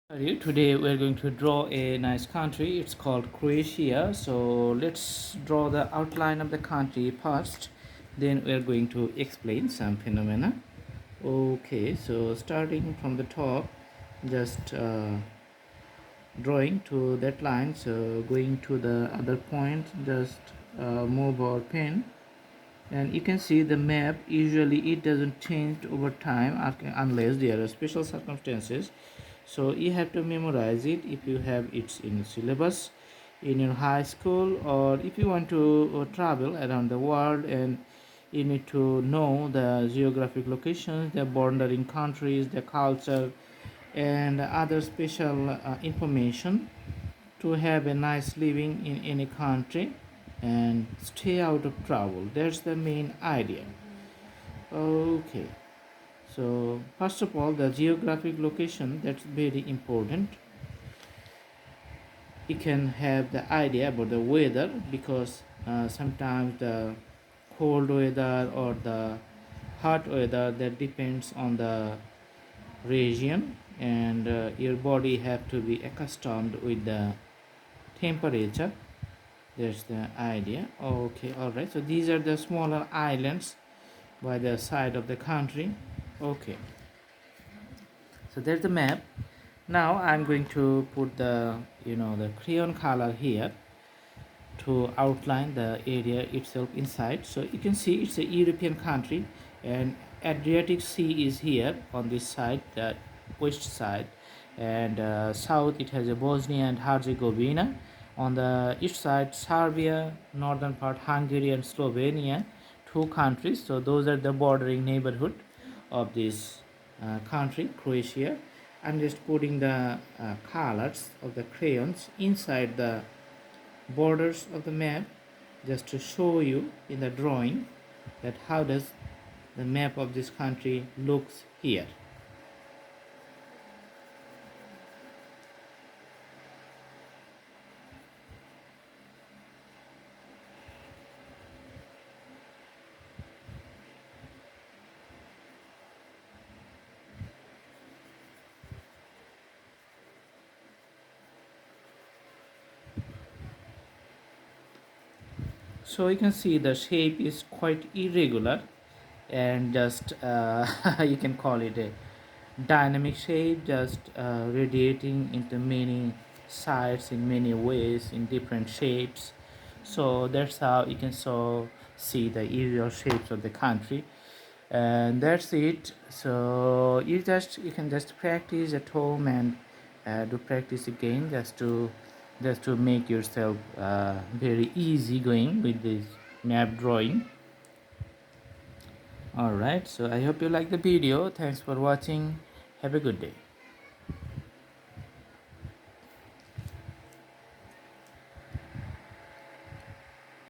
Today we're going to draw a nice country. It's called Croatia. So let's draw the outline of the country first. Then we're going to explain some phenomena. Okay, so starting from the top, just drawing to that line. So going to the other point, just move our pen, and you can see the map. Usually it doesn't change over time unless there are special circumstances, so you have to memorize it if you have it in syllabus in your high school, or if you want to travel around the world, and you need to know the geographic locations, the bordering countries, the culture, and other special information to have a nice living in any country and stay out of trouble. That's the main idea. Okay, so first of all, the geographic location, that's very important. You can have the idea about the weather, because sometimes the cold weather or the hot weather, that depends on the region, and your body have to be accustomed with the temperature. That's the idea. Okay, all right, so these are the smaller islands by the side of the country. Okay, so there's the map. Now I'm going to put the crayon color here to outline the area itself inside. So you can see it's a European country, and Adriatic Sea is here on this side, the west side, and south it has a Bosnia and Herzegovina. On the east side, Serbia, northern part Hungary and Slovenia, two countries. So those are the bordering neighborhood of this country, Croatia. I'm just putting the colors of the crayons inside the borders of the map, just to show you in the drawing that how does the map of this country looks here. So you can see the shape is quite irregular, and just you can call it a dynamic shape, just radiating into many sides in many ways in different shapes. So that's how you can see the usual shapes of the country, and that's it. So you can just practice at home, and do practice again, just to make yourself very easy going with this map drawing. All right, so I hope you like the video. Thanks for watching. Have a good day.